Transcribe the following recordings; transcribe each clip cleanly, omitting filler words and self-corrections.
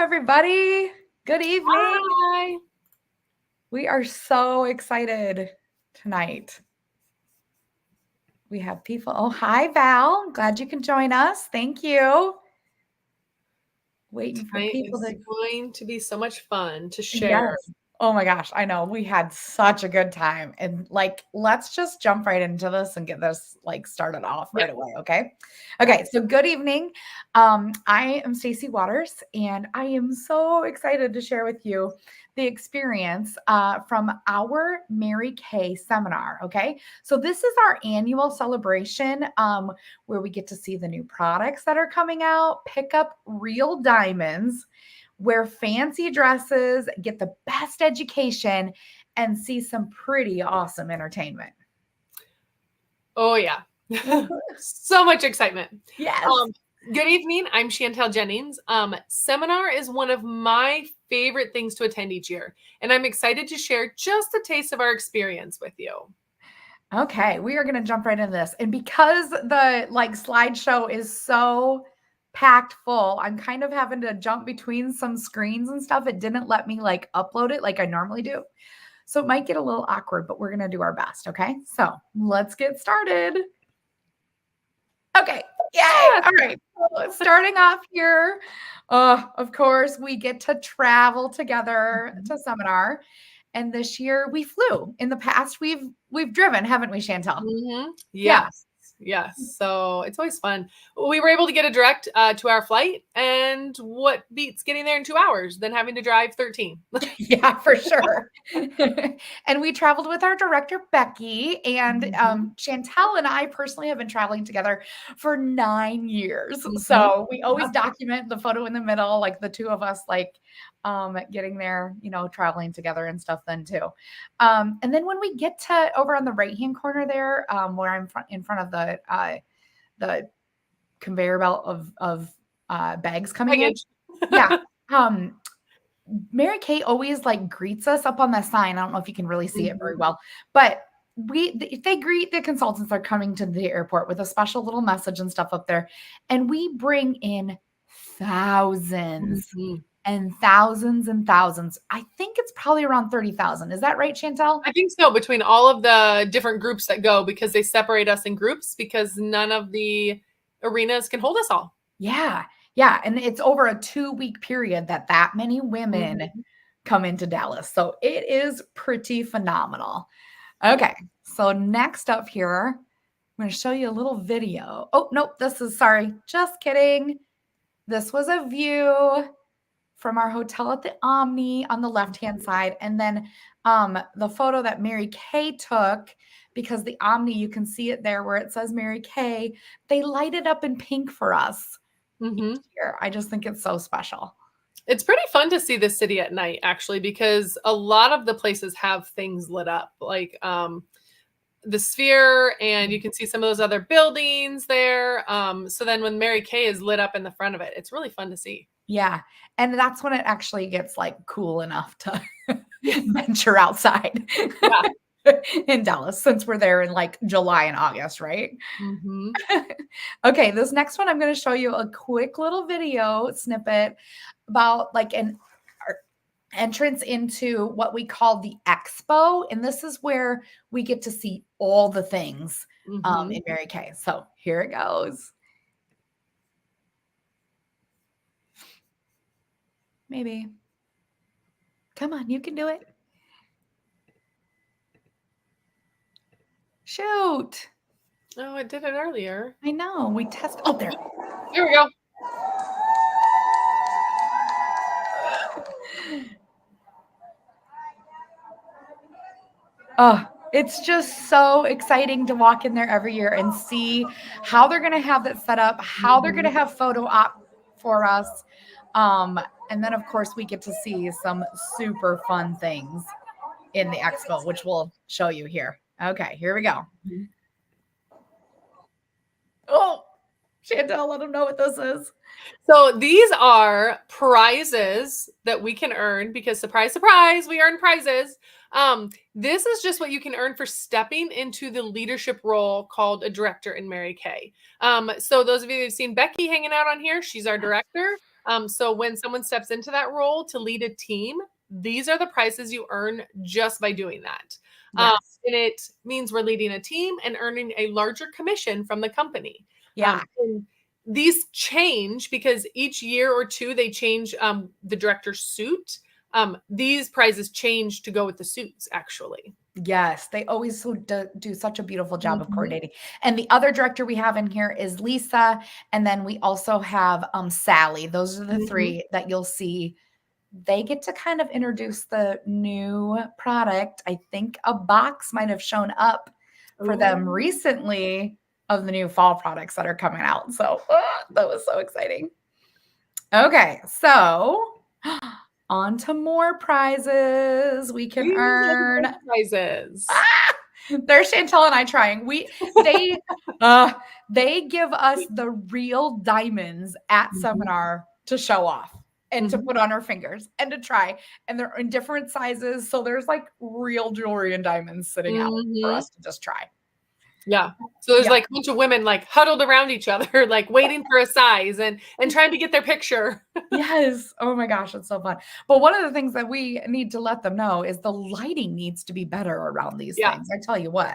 everybody. Good evening. Hi. We are so excited tonight. We have people. Oh, hi, Val. Glad you can join us. Thank you. Waiting for Tonight people is to. going to be so much fun to share. Yes. Oh my gosh, I know. We had such a good time. And let's just jump right into this and get this started off right away, okay? Okay, so good evening. I am Stacey Waters, and I am so excited to share with you the experience from our Mary Kay seminar, okay? So this is our annual celebration where we get to see the new products that are coming out, pick up real diamonds, wear fancy dresses, get the best education, and see some pretty awesome entertainment. Oh, yeah. So much excitement. Yes. Good evening. I'm Chantel Jennings. Seminar is one of my favorite things to attend each year, and I'm excited to share just a taste of our experience with you. Okay, we are going to jump right into this. And because the slideshow is so packed full, I'm kind of having to jump between some screens and stuff. It didn't let me upload it like I normally do. So it might get a little awkward, but we're going to do our best. Okay, so let's get started. Okay, yay. All right, so starting off here, of course, we get to travel together to seminar. And this year we flew. In the past, we've driven, haven't we, Chantel? Mm-hmm. Yes. Yes. So it's always fun. We were able to get a direct to our flight, and what beats getting there in 2 hours than having to drive 13? Yeah, for sure. And we traveled with our director, Becky, and Chantel and I personally have been traveling together for 9 years. So we always document the photo in the middle, like the two of us, getting there, traveling together and stuff then too. And then when we get to over on the right-hand corner there, where I'm in front of the conveyor belt of bags coming in. Yeah. Mary Kay always greets us up on the sign. I don't know if you can really see it very well, but they greet the consultants that are coming to the airport with a special little message and stuff up there. And we bring in thousands and thousands and thousands. I think it's probably around 30,000. Is that right, Chantel? I think so, between all of the different groups that go, because they separate us in groups because none of the arenas can hold us all. Yeah. Yeah. And it's over a 2-week period that many women come into Dallas. So it is pretty phenomenal. Okay. So next up here, I'm going to show you a little video. Oh, nope. Sorry. Just kidding. This was a view from our hotel at the Omni on the left-hand side. And then the photo that Mary Kay took, because the Omni, you can see it there where it says Mary Kay, they light it up in pink for us each year. I just think it's so special. It's pretty fun to see the city at night, actually, because a lot of the places have things lit up, like the Sphere, and you can see some of those other buildings there. So then when Mary Kay is lit up in the front of it, it's really fun to see. Yeah. And that's when it actually gets cool enough to venture outside. Yeah. In Dallas, since we're there in July and August, right? Okay, this next one, I'm going to show you a quick little video snippet about an entrance into what we call the expo. And this is where we get to see all the things in Mary Kay. So here it goes. Maybe. Come on, you can do it. Shoot. Oh, it did it earlier. I know. We tested. Oh, there. Here we go. Oh, it's just so exciting to walk in there every year and see how they're going to have that set up, how they're going to have photo op for us. And then, of course, we get to see some super fun things in the expo, which we'll show you here. Okay, here we go. Oh, Chantel, let them know what this is. So these are prizes that we can earn because, surprise, surprise, we earn prizes. This is just what you can earn for stepping into the leadership role called a director in Mary Kay. So those of you who've seen Becky hanging out on here, she's our director. So when someone steps into that role to lead a team, these are the prices you earn just by doing that. Yes. And it means we're leading a team and earning a larger commission from the company. Yeah. And these change because each year or two they change the director's suit. These prizes change to go with the suits, actually. Yes, they always do such a beautiful job of Mhm, coordinating. And the other director we have in here is Lisa, and then we also have Sally. Those are the mhm. three that you'll see. They get to kind of introduce the new product. I think a box might have shown up for them Ooh. recently of the new fall products that are coming out. So that was so exciting. Okay, so on to more prizes we can We have more earn. prizes. Ah! There's Chantel and I trying. They uh they give us the real diamonds at Mhm, seminar to show off and to mhm, put on our fingers and to try. And they're in different sizes. So there's like real jewelry and diamonds sitting out for mhm. us to just try. Yeah. So there's Yeah. like a bunch of women like huddled around each other, like waiting for a size and trying to get their picture. Yes. Oh my gosh, it's so fun. But one of the things that we need to let them know is the lighting needs to be better around these Yeah. things. I tell you what.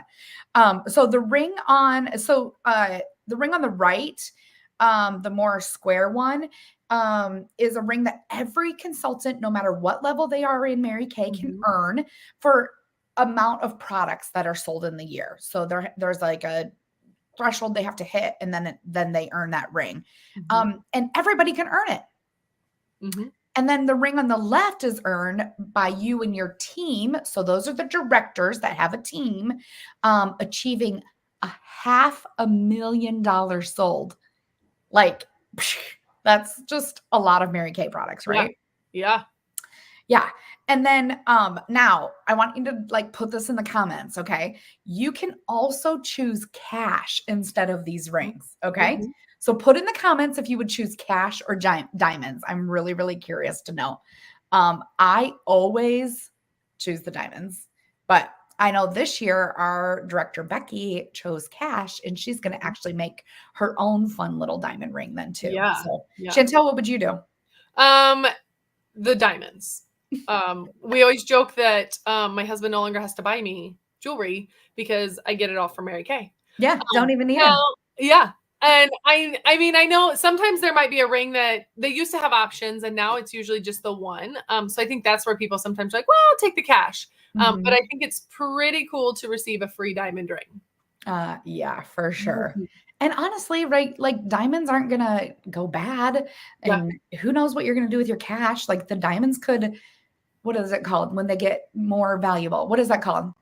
So the ring on the right, the more square one, is a ring that every consultant, no matter what level they are in Mary Kay, can Mhm, earn for amount of products that are sold in the year. So there's like a threshold they have to hit, and then they earn that ring. mhm, And everybody can earn it. mhm. And then the ring on the left is earned by you and your team. So those are the directors that have a team, achieving $500,000 sold. Like, that's just a lot of Mary Kay products, Yeah. right? Yeah. Yeah. And then now I want you to like put this in the comments, okay? You can also choose cash instead of these Mhm, rings, okay? mhm. So put in the comments if you would choose cash or diamonds. I'm really, really curious to know. I always choose the diamonds, but I know this year our director Becky chose cash and she's going to Mhm. actually make her own fun little diamond ring then too. Yeah. So, Yeah. Chantel, what would you do? Um, the diamonds. We always joke that my husband no longer has to buy me jewelry because I get it all from Mary Kay. Yeah, don't even need Now them. yeah, and I mean, I know sometimes there might be a ring that they used to have options and now it's usually just the one. So I think that's where people sometimes are like, "Well, I'll take the cash." But Mhm. I think it's pretty cool to receive a free diamond ring. Yeah, for sure. Mhm. And honestly, right, like diamonds aren't gonna go bad. Yeah. And who knows what you're gonna do with your cash? Like the diamonds could, what is it called when they get more valuable? What is that called?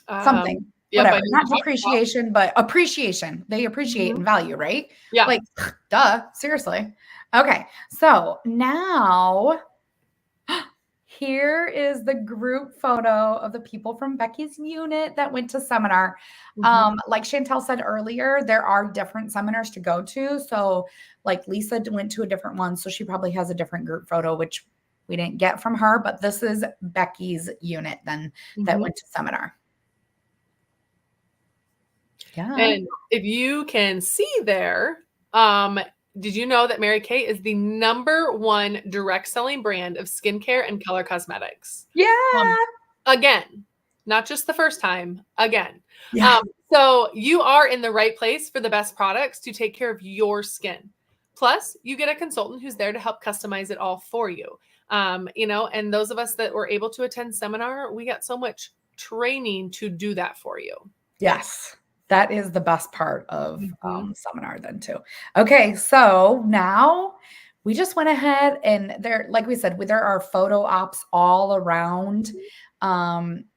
Something, Yep, I whatever. know what Not you're talking about. depreciation, but appreciation. They appreciate Mhm. in value, right? Yeah. Like, duh, seriously. Okay, so now here is the group photo of the people from Becky's unit that went to seminar. Mhm. Like Chantel said earlier, there are different seminars to go to. So, like Lisa went to a different one, so she probably has a different group photo, which we didn't get from her. But this is Becky's unit then that Mhm. went to seminar. Yeah. And if you can see there, um, did you know that Mary Kay is the number one direct selling brand of skincare and color cosmetics? Um, Yeah. again, not just the first time, again. Yeah. Um, so you are in the right place for the best products to take care of your skin. Plus, you get a consultant who's there to help customize it all for you. And those of us that were able to attend seminar, we got so much training to do that for you. Yes. That is the best part of Mhm. seminar then too. Okay, so now we just went ahead and there, like we said, there are photo ops all around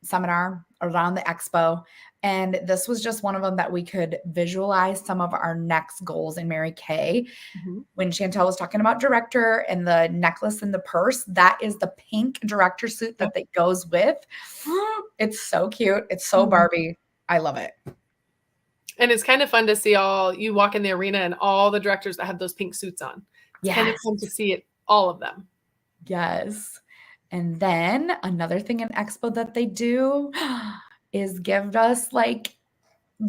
seminar, around the expo. And this was just one of them that we could visualize some of our next goals in Mary Kay. Mhm. When Chantel was talking about director and the necklace and the purse, that is the pink director suit Yep. that goes with. It's so cute. It's so Mhm. Barbie. I love it. And it's kind of fun to see all you walk in the arena and all the directors that have those pink suits on. It's kind of Yes. fun to see it, all of them. Yes. And then another thing in Expo that they do is give us like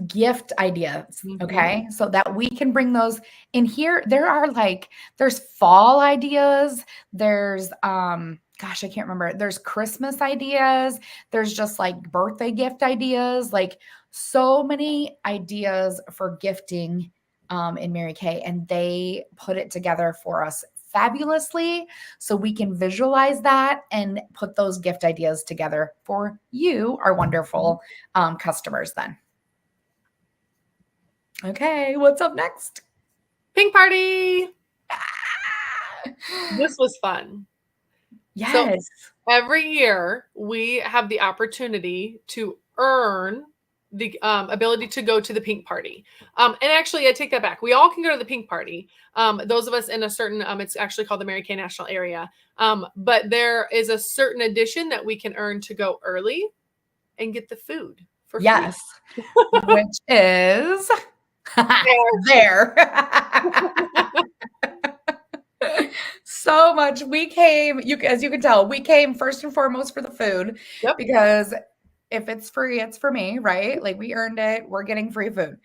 gift ideas, Mhm. okay? So that we can bring those in here. There's fall ideas, there's gosh, I can't remember. There's Christmas ideas, there's just like birthday gift ideas, like so many ideas for gifting in Mary Kay, and they put it together for us fabulously so we can visualize that and put those gift ideas together for you, our wonderful customers then. Okay, what's up next? Pink party. Ah! This was fun. So Yes. every year we have the opportunity to earn the ability to go to the pink party. And actually, I take that back. We all can go to the pink party. Those of us in a certain, it's actually called the Mary Kay National Area. But there is a certain addition that we can earn to go early and get the food for free. Yes, which is There. there. So much. We came, as you can tell, we came first and foremost for the food Yep. because if it's free, it's for me, right? Like we earned it, we're getting free food.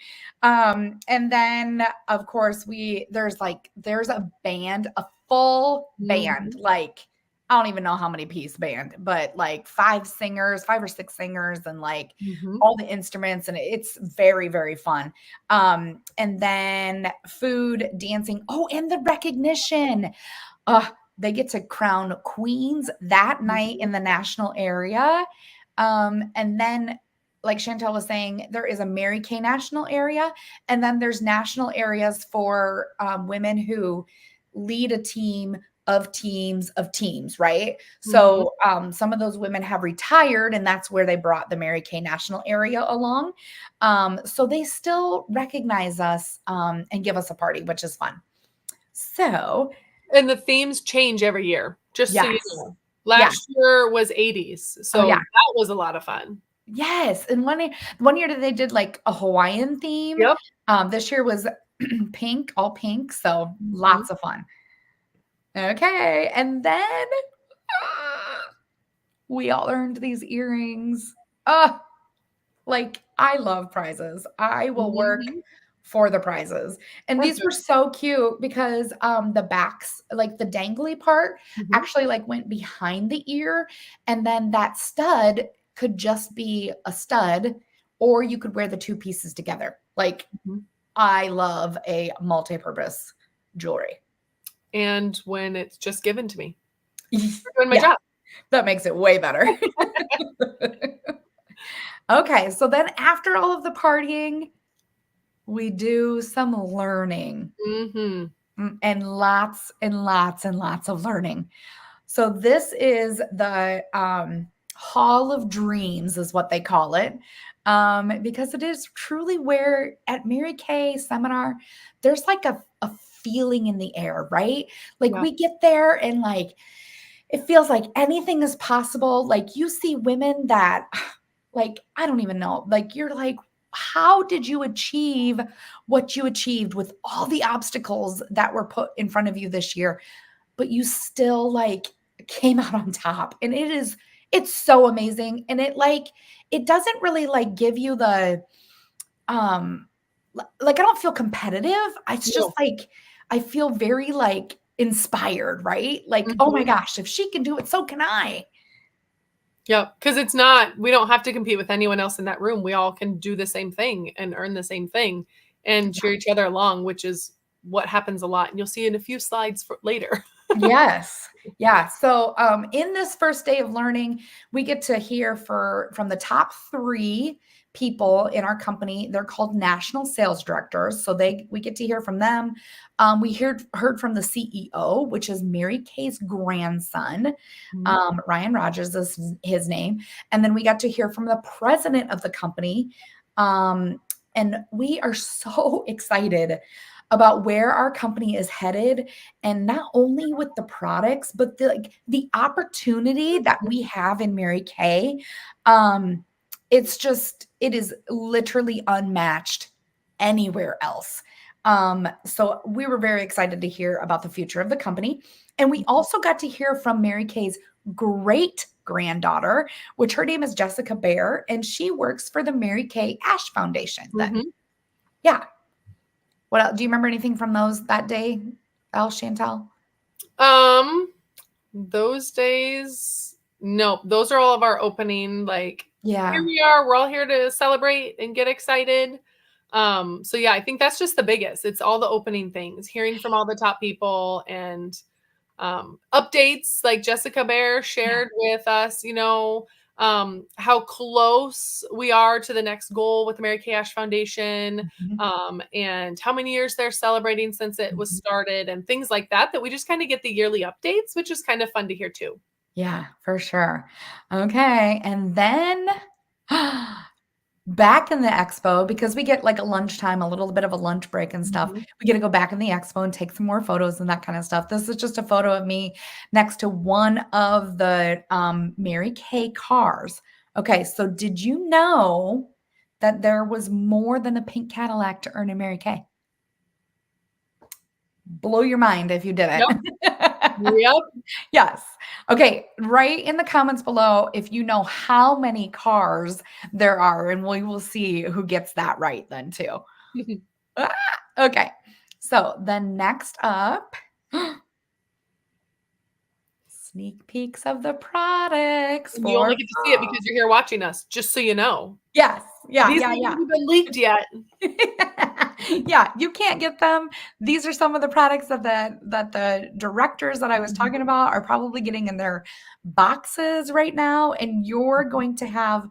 And then of course there's a band, a full band, Mhm. like I don't even know how many piece band, but like five or six singers, and like Mhm. all the instruments, and it's very, very fun. And then food, dancing, oh, and the recognition. Uh, they get to crown queens that night Mhm. in the national area. And then, like Chantel was saying, there is a Mary Kay national area, and then there's national areas for women who lead a team of teams of teams, right? Mhm. So some of those women have retired, and that's where they brought the Mary Kay national area along. So they still recognize us and give us a party, which is fun. So, And the themes change every year, just so you yes. know. Yeah. Last year was 80s, Oh, so yeah. that was a lot of fun. Yes. And one year they did like a Hawaiian theme. Yep. This year was pink, all pink. So Mhm. lots of fun. Okay. And then we all earned these earrings. Oh, like, I love prizes. I will work Mhm. for the prizes. And these were so cute because, the backs, like, the dangly part Mhm. actually, like, went behind the ear, and then that stud could just be a stud, or you could wear the 2 pieces together. Like, Mhm. I love a multi-purpose jewelry. And when it's just given to me for doing my Yeah, job. that makes it way better. Okay, so then after all of the partying, we do some learning, Mhm. and lots and lots and lots of learning. So this is the Hall of Dreams, is what they call it, because it is truly where at Mary Kay seminar, there's like a feeling in the air, right? Like Yeah. we get there and like it feels like anything is possible. Like you see women that like I don't even know. Like you're like, how did you achieve what you achieved with all the obstacles that were put in front of you this year? But you still like came out on top. And it's so amazing. And it doesn't really like give you the um like I don't feel competitive. It's just No. like I feel very like inspired, right? Like, oh my Mhm. gosh, if she can do it, so can I. Yep, 'cause it's not we don't have to compete with anyone else in that room. We all can do the same thing and earn the same thing and cheer each other along, which is what happens a lot, and you'll see in a few slides for later. Yes. Yeah. So in this first day of learning, we get to hear from the top three people in our company. They're called national sales directors. So we get to hear from them. We heard from the CEO, which is Mary Kay's grandson. Mhm. Ryan Rogers is his name. And then we got to hear from the president of the company. And we are so excited about where our company is headed, and not only with the products but the opportunity that we have in Mary Kay. It is literally unmatched anywhere else. So we were very excited to hear about the future of the company, and we Mhm. also got to hear from Mary Kay's great granddaughter, which her name is Jessica Bear, and she works for the Mary Kay Ash Foundation. Then, Mhm. yeah. What else? Do you remember anything from those that day, El Chantal? Um, those days, no, those are all of our opening, like, here Yeah. we are, we're all here to celebrate and get excited. So yeah, I think that's just the biggest. It's all the opening things, hearing from all the top people and updates like Jessica Bear Yeah. shared with us, how close we are to the next goal with the Mary Kay Ash Foundation, Mhm. and how many years they're celebrating since it was Mhm. started, and things like that, that we just kind of get the yearly updates, which is kind of fun to hear too. Yeah, for sure. Okay. And then back in the expo, because we get like a lunchtime, a little bit of a lunch break and stuff. Mhm. We get to go back in the expo and take some more photos and that kind of stuff. This is just a photo of me next to one of the Mary Kay cars. Okay, so did you know that there was more than a pink Cadillac to earn a Mary Kay? Blow your mind if you didn't. Yep. Yep. Yes. Okay, write in the comments below if you know how many cars there are, and we will see who gets that right then too. Ah, okay. So then next up, sneak peeks of the products And you for only get to see it because you're here watching us, just so you know. yes. Yeah, These yeah, haven't yeah. even been leaked yet. Yeah, you can't get them. These are some of the products that the directors that I was talking Mhm. about are probably getting in their boxes right now, and you're going to have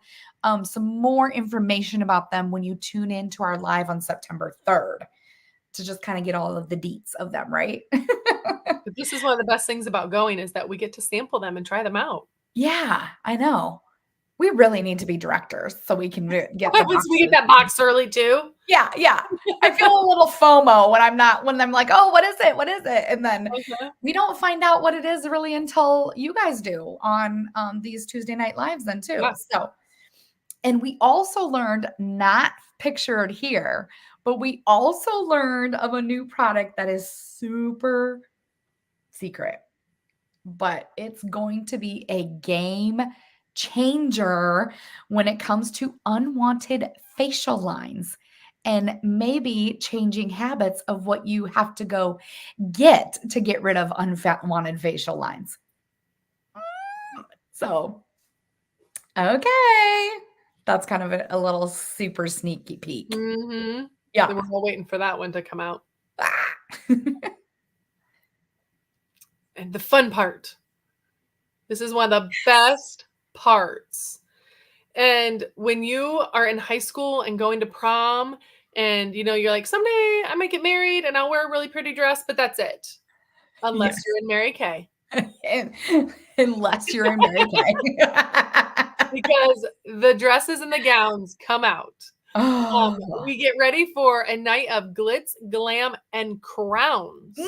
some more information about them when you tune in to our live on September 3rd to just kind of get all of the deets of them, right? But this is one of the best things about going is that we get to sample them and try them out. Yeah, I know. We really need to be directors so we can get the Once we get boxes. that box early too. Yeah, yeah. I feel a little FOMO when I'm like, "Oh, what is it? What is it?" And then Uh-huh. we don't find out what it is really until you guys do on, these Tuesday night lives then too. Yes. So and we also learned, not pictured here, but we also learned of a new product that is super secret, but it's going to be a game changer when it comes to unwanted facial lines and maybe changing habits of what you have to go get to get rid of unwanted facial lines. So, okay. That's kind of a little super sneaky peek. Mhm. Yeah. Then we're all waiting for that one to come out. Ah. And the fun part. This is one of the best parts. And when you are in high school and going to prom and you're like, someday I might get married and I'll wear a really pretty dress, but that's it. Unless Yes. you're in Mary Kay. And unless you're in Mary Kay. Because the dresses and the gowns come out. Oh. We get ready for a night of glitz, glam, and crowns.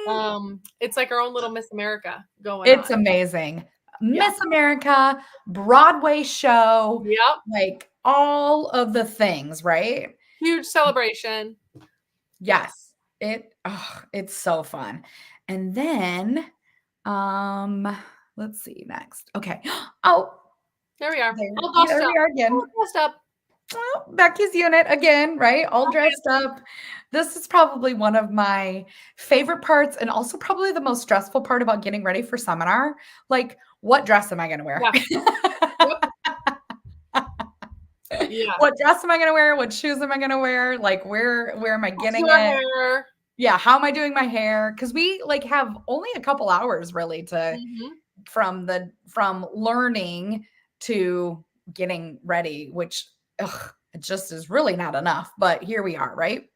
Mm. It's like our own little Miss America going on. It's amazing. Yeah. Miss America, Broadway show, Yep. like all of the things, right? Huge celebration. Yes. Yes. It's so fun. And then, um, let's see next. Okay. Oh, There we are. there, All yeah, dressed there up. we are All again. dressed up. Well, Becky's unit again, right? All All dressed fancy. up. This is probably one of my favorite parts and also probably the most stressful part about getting ready for seminar. Like, what dress am I going to wear? Yeah. Yep. Yeah. What dress am I going to wear? What shoes am I going to wear? Like, where am I What's getting your it? hair? Yeah, how am I doing my hair? Because we like have only a couple hours really to Mhm. from learning to getting ready, which it just is really not enough. But here we are, right?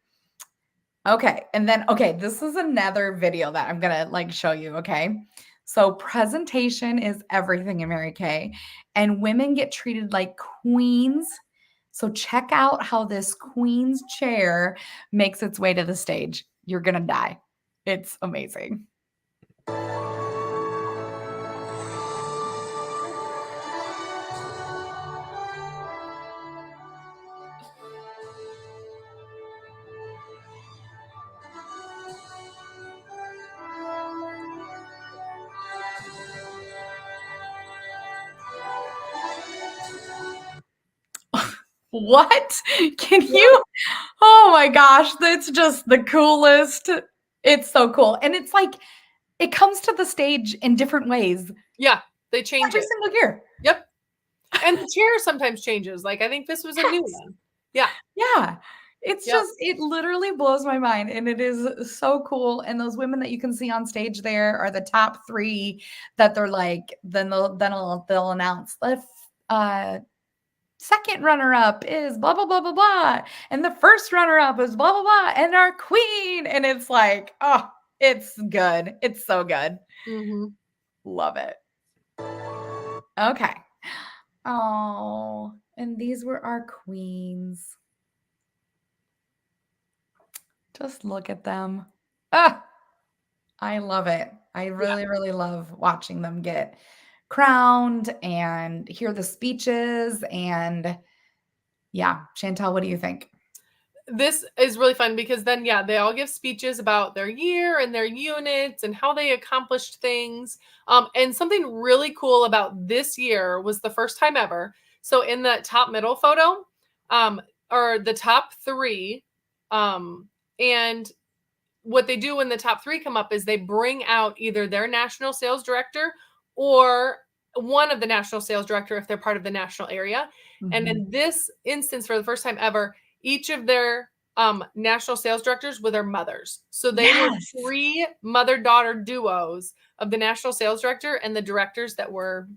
Okay. And then, okay, this is another video that I'm going to like show you. Okay. So, presentation is everything in Mary Kay, and women get treated like queens. So, check out how this queen's chair makes its way to the stage. You're going to die. It's amazing. What? Can Yeah. you Oh my gosh, that's just the coolest. It's so cool, and it's like, it comes to the stage in different ways Yeah, they change every it. single year. Yep. And the chair sometimes changes, like, I think this was a new Yes. one. Yeah. Yeah. It's Yep. just it literally blows my mind, and it is so cool, and those women that you can see on stage there are the top 3 that they're like they'll announce, "The second runner up is blah, blah, blah, blah, blah, and the first runner up is blah, blah, blah, and our queen," and it's like, oh, it's good. It's so good. Mhm. Love it. Okay. Oh, and these were our queens. Just look at them. Ah, I love it. I Yeah. really, really love watching them get crowned and hear the speeches. And yeah, Chantel, what do you think? This is really fun because then, yeah, they all give speeches about their year and their units and how they accomplished things. And something really cool about this year was the first time ever. So in the top middle photo, um, are the top 3, and what they do when the top 3 come up is they bring out either their national sales director or one of the national sales director if they're part of the national area. And Mhm. in this instance, for the first time ever, each of their national sales directors were their mothers. So they were Yes. 3 mother-daughter duos of the national sales director and the directors that were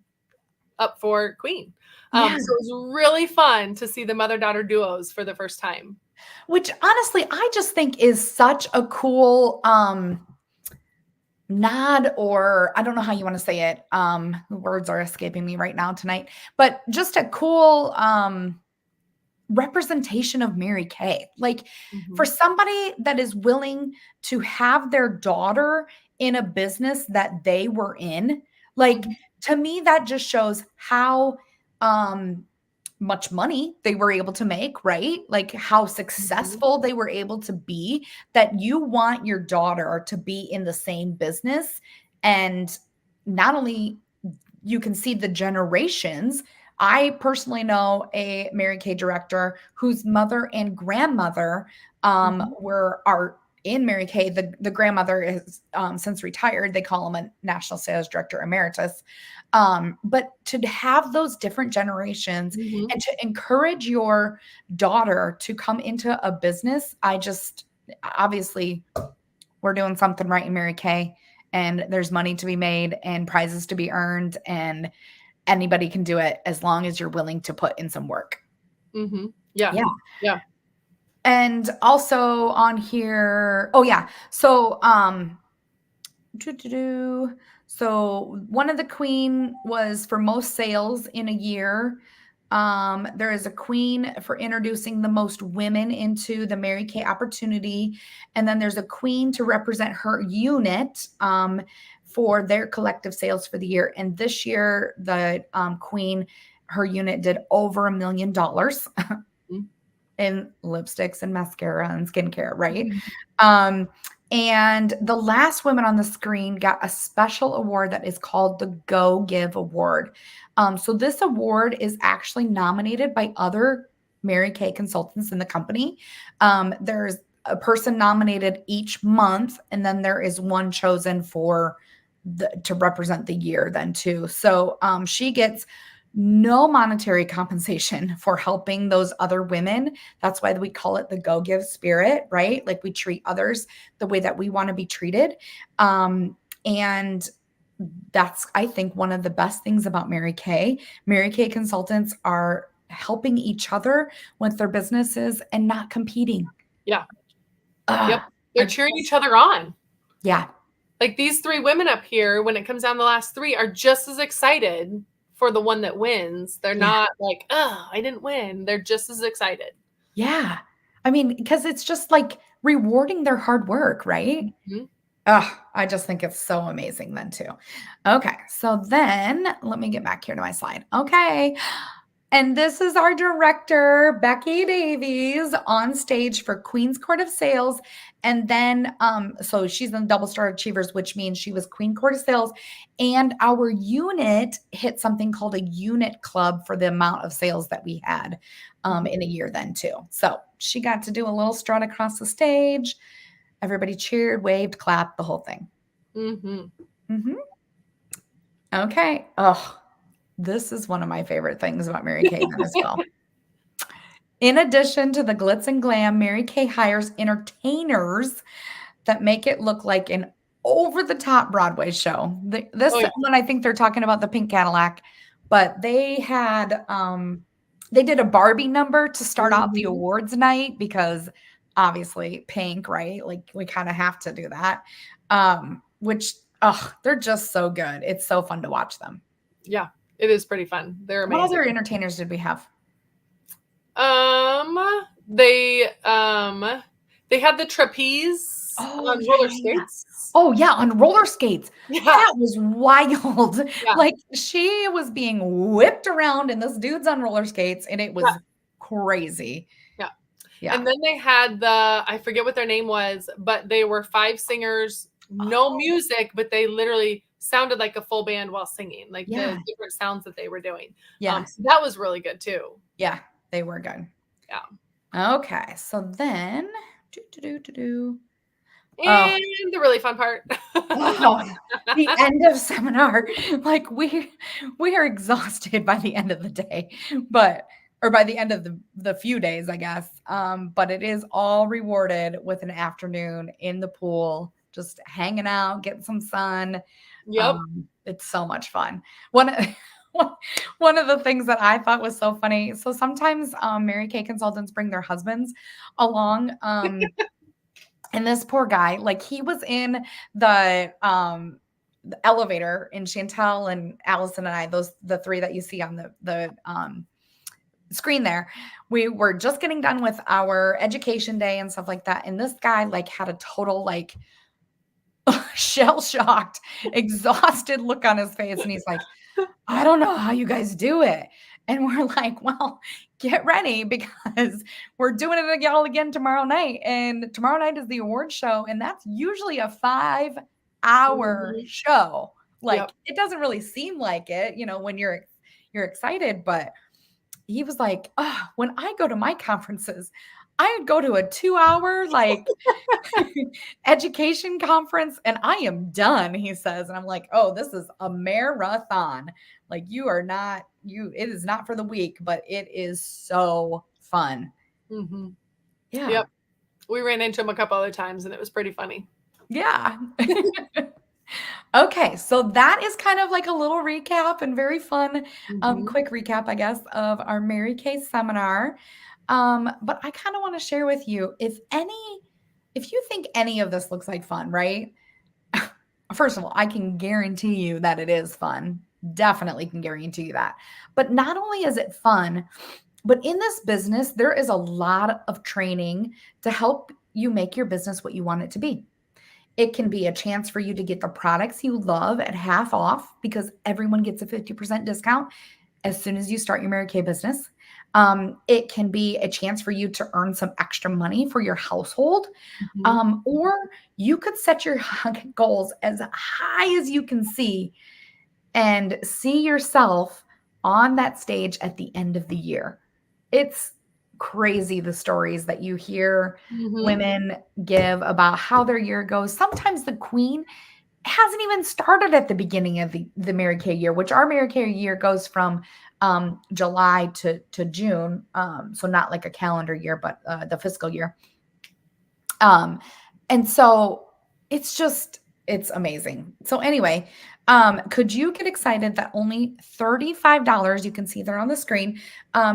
up for queen. Yeah. So it was really fun to see the mother-daughter duos for the first time. Which honestly, I just think is such a cool nod, or I don't know how you want to say it. The words are escaping me right now tonight, but just a cool representation of Mary Kay. Like, for Mhm. somebody that is willing to have their daughter in a business that they were in, like, Mhm. to me that just shows how um much money they were able to make, right? Like, how Mhm. successful they were able to be, that you want your daughter to be in the same business. And not only you can see the generations. I personally know a Mary Kay director whose mother and grandmother Mhm. were are in Mary Kay. The grandmother is since retired. They call him a national sales director emeritus. But to have those different generations Mhm. and to encourage your daughter to come into a business, I just obviously we're doing something right in Mary Kay, and there's money to be made and prizes to be earned, and anybody can do it as long as you're willing to put in some work. Mhm. Yeah. Yeah. Yeah. And also on here, oh yeah. So doo-doo-doo. So one of the queen was for most sales in a year. There is a queen for introducing the most women into the Mary Kay opportunity. And then there's a queen to represent her unit for their collective sales for the year. And this year, the queen, her unit did over $1 million Mm. in lipsticks and mascara and skincare, right? Mhm. Um, and the last women on the screen got a special award that is called the Go Give Award. So this award is actually nominated by other Mary Kay consultants in the company. There's a person nominated each month, and then there is one chosen for to represent the year then too. So she gets no monetary compensation for helping those other women. That's why we call it the go give spirit, right? Like, we treat others the way that we want to be treated. And that's, I think, one of the best things about Mary Kay. Mary Kay consultants are helping each other with their businesses and not competing. Yeah. Yep. Ah, They're I cheering each just, other on. yeah, Like these 3 women up here, when it comes down to the last 3, are just as excited for the one that wins. They're yeah, not like, "Oh, I didn't win." They're just as excited. yeah. I mean, because it's just like rewarding their hard work, right? Mhm. Oh, I just think it's so amazing then too. Okay, so then let me get back here to my slide. Okay. And this is our director, Becky Davies, on stage for Queen's Court of Sales. And then, so she's in the Double Star Achievers, which means she was Queen Court of Sales. And our unit hit something called a unit club for the amount of sales that we had in a year then, too. So she got to do a little strut across the stage. Everybody cheered, waved, clapped, the whole thing. Okay. Oh, this is one of my favorite things about Mary Kay then as well. In addition to the glitz and glam, Mary Kay hires entertainers that make it look like an over-the-top Broadway show. This Oh, yeah. one, I think they're talking about the Pink Cadillac, but they did a Barbie number to start out the awards night because obviously pink, right? Like we kind of have to do that. Which they're just so good. It's so fun to watch them. Yeah, it is pretty fun. They're amazing. What other entertainers did we have? They had the trapeze on roller skates. Oh yeah, on roller skates. Yeah. That was wild. Yeah. Like she was being whipped around and this dude's on roller skates and it was crazy. Yeah. Yeah. And then they had I forget what their name was, but they were 5 singers, no music, but they literally sounded like a full band while singing, like the different sounds that they were doing. Yeah. So that was really good too. Yeah, they were good. Yeah. Okay, so then And the really fun part. The end of seminar. Like we are exhausted by the end of the day, or by the end of the few days, I guess. But it is all rewarded with an afternoon in the pool, just hanging out, getting some sun. Yep. It's so much fun. One of the things that I thought was so funny. So sometimes Mary Kay consultants bring their husbands along. And this poor guy, like he was in the elevator in Chantel and Allison and I, the 3 that you see on the screen there. We were just getting done with our education day and stuff like that. And this guy like had a total like shell-shocked, exhausted look on his face. And he's like, I don't know how you guys do it. And we're like, well, get ready because we're doing it all again tomorrow night. And tomorrow night is the award show. And that's usually a 5-hour show. Like it doesn't really seem like it, when you're excited. But he was like, when I go to my conferences, I would go to a 2-hour like education conference and I am done, he says. And I'm like, oh, this is a marathon. Like it is not for the weak, but it is so fun. Yeah. Yep. We ran into him a couple other times and it was pretty funny. Yeah. Okay. So that is kind of like a little recap and very fun, quick recap, I guess, of our Mary Kay seminar. But I kind of want to share with you if you think any of this looks like fun, right? First of all, I can guarantee you that it is fun. Definitely can guarantee you that. But not only is it fun, but in this business, there is a lot of training to help you make your business what you want it to be. It can be a chance for you to get the products you love at half off because everyone gets a 50% discount as soon as you start your Mary Kay business. It can be a chance for you to earn some extra money for your household. Or you could set your goals as high as you can see and see yourself on that stage at the end of the year. It's crazy the stories that you hear women give about how their year goes. Sometimes the queen hasn't even started at the beginning of the Mary Kay year, which our Mary Kay year goes from July to June. So not like a calendar year, but the fiscal year. And so it's amazing. So anyway, could you get excited that only $35, you can see there on the screen,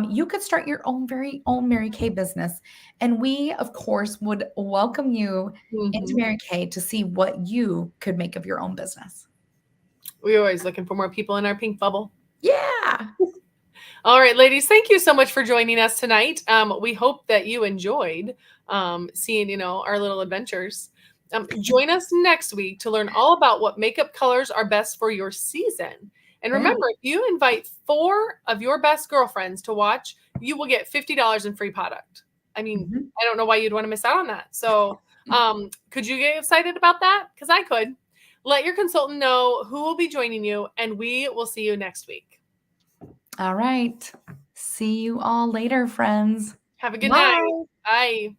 you could start your very own Mary Kay business. And we, of course, would welcome you into Mary Kay to see what you could make of your own business. We're always looking for more people in our pink bubble. Yeah. All right, ladies, thank you so much for joining us tonight. We hope that you enjoyed seeing, our little adventures. Join us next week to learn all about what makeup colors are best for your season. And Yeah. remember, if you invite 4 of your best girlfriends to watch, you will get $50 in free product. I mean, Mhm. I don't know why you'd want to miss out on that. So, could you get excited about that? Because I could. Let your consultant know who will be joining you, and we will see you next week. All right. See you all later, friends. Have a good night. Bye. Bye.